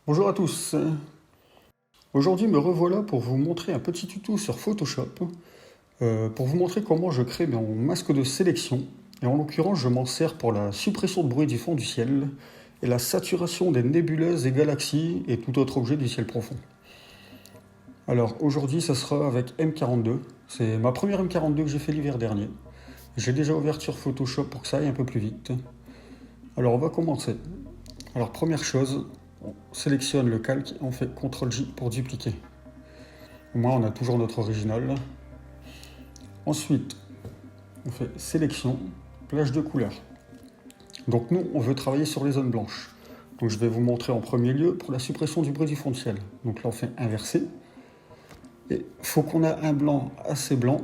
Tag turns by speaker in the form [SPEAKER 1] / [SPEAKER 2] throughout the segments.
[SPEAKER 1] Bonjour à tous. Aujourd'hui me revoilà pour vous montrer un petit tuto sur Photoshop pour vous montrer comment je crée mon masque de sélection. Et en l'occurrence, je m'en sers pour la suppression de bruit du fond du ciel et la saturation des nébuleuses et galaxies et tout autre objet du ciel profond. Alors aujourd'hui, ça sera avec M42. C'est ma première M42 que j'ai fait l'hiver dernier. J'ai déjà ouvert sur Photoshop pour que ça aille un peu plus vite. Alors on va commencer. Alors première chose, on sélectionne le calque et on fait CTRL-J pour dupliquer. Au moins on a toujours notre original. Ensuite, on fait sélection, plage de couleurs. Donc nous, on veut travailler sur les zones blanches. Donc je vais vous montrer en premier lieu pour la suppression du bruit du fond de ciel. Donc là on fait inverser. Et il faut qu'on ait un blanc assez blanc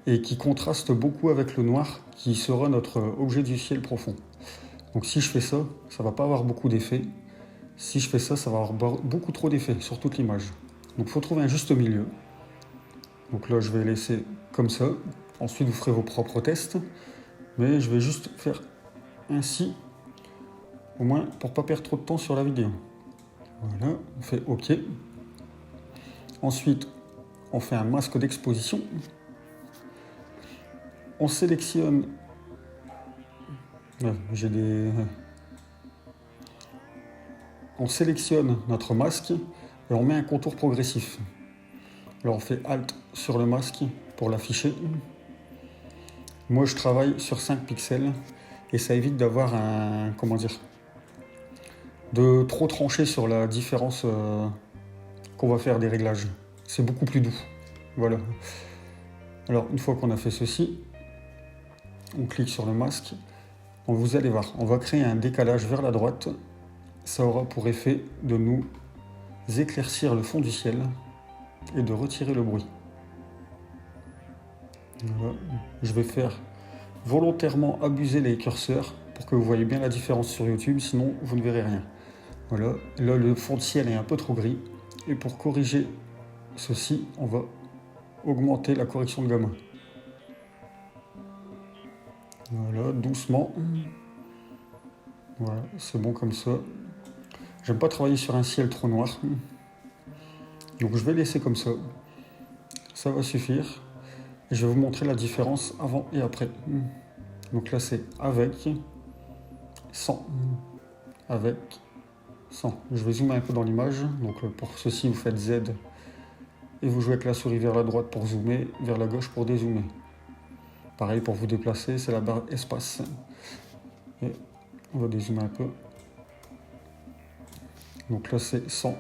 [SPEAKER 1] et qui contraste beaucoup avec le noir qui sera notre objet du ciel profond. Donc si je fais ça, ça va pas avoir beaucoup d'effet. Si je fais ça, ça va avoir beaucoup trop d'effet sur toute l'image. Donc il faut trouver un juste milieu. Donc là je vais laisser comme ça. Ensuite vous ferez vos propres tests. Mais je vais juste faire ainsi, au moins pour pas perdre trop de temps sur la vidéo. Voilà, on fait OK. Ensuite, on fait un masque d'exposition. On sélectionne... On sélectionne notre masque et on met un contour progressif. Alors on fait Alt sur le masque pour l'afficher. Moi je travaille sur 5 pixels et ça évite d'avoir un... de trop trancher sur la différence qu'on va faire des réglages. C'est beaucoup plus doux. Voilà. Alors une fois qu'on a fait ceci, on clique sur le masque. Donc, vous allez voir, on va créer un décalage vers la droite. Ça aura pour effet de nous éclaircir le fond du ciel et de retirer le bruit. Voilà. Je vais faire volontairement abuser les curseurs pour que vous voyez bien la différence sur YouTube, sinon vous ne verrez rien. Voilà, là le fond de ciel est un peu trop gris. Et pour corriger ceci, on va augmenter la correction de gamin. Voilà, doucement. Voilà, c'est bon comme ça. J'aime pas travailler sur un ciel trop noir. Donc je vais laisser comme ça. Ça va suffire. Et je vais vous montrer la différence avant et après. Donc là c'est avec, sans, avec, sans. Je vais zoomer un peu dans l'image. Donc pour ceci vous faites Z et vous jouez avec la souris vers la droite pour zoomer, vers la gauche pour dézoomer. Pareil pour vous déplacer, c'est la barre espace. Et on va dézoomer un peu. Donc là c'est sans,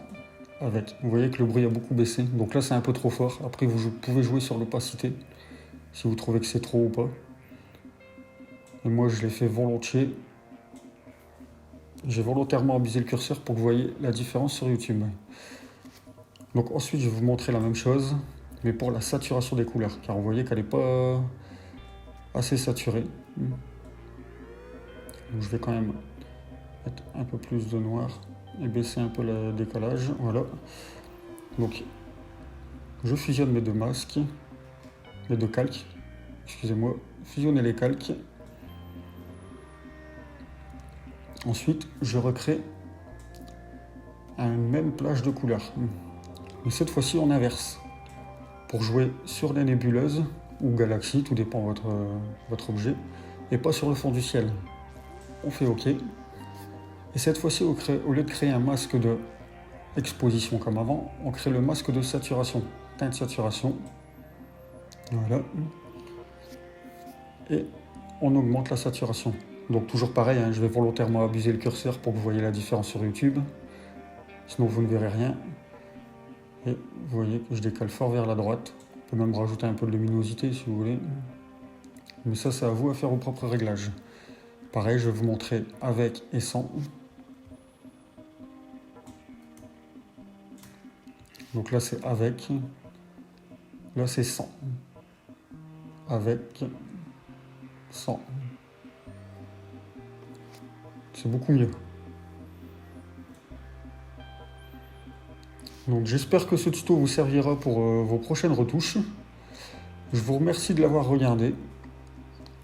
[SPEAKER 1] avec. Vous voyez que le bruit a beaucoup baissé. Donc là c'est un peu trop fort. Après vous pouvez jouer sur l'opacité si vous trouvez que c'est trop ou pas. Et moi je l'ai fait volontiers. J'ai volontairement abusé le curseur pour que vous voyez la différence sur YouTube. Donc ensuite je vais vous montrer la même chose, mais pour la saturation des couleurs, car vous voyez qu'elle n'est pas assez saturée. Donc je vais quand même mettre un peu plus de noir et baisser un peu le décalage. Voilà. Donc je fusionne mes deux masques, mes deux calques. Excusez-moi, fusionner les calques. Ensuite, je recrée une même plage de couleurs. Mais cette fois-ci, on inverse. Pour jouer sur les nébuleuses ou galaxies, tout dépend de votre objet, et pas sur le fond du ciel. On fait OK. Et cette fois-ci, au lieu de créer un masque de exposition comme avant, on crée le masque de saturation. Teinte saturation. Voilà. Et on augmente la saturation. Donc toujours pareil, je vais volontairement abuser le curseur pour que vous voyez la différence sur YouTube. Sinon vous ne verrez rien. Et vous voyez que je décale fort vers la droite. On peut même rajouter un peu de luminosité si vous voulez. Mais ça, c'est à vous à faire vos propres réglages. Pareil, je vais vous montrer avec et sans. Donc là, c'est avec. Là, c'est sans. Avec. Sans. C'est beaucoup mieux. Donc j'espère que ce tuto vous servira pour vos prochaines retouches. Je vous remercie de l'avoir regardé.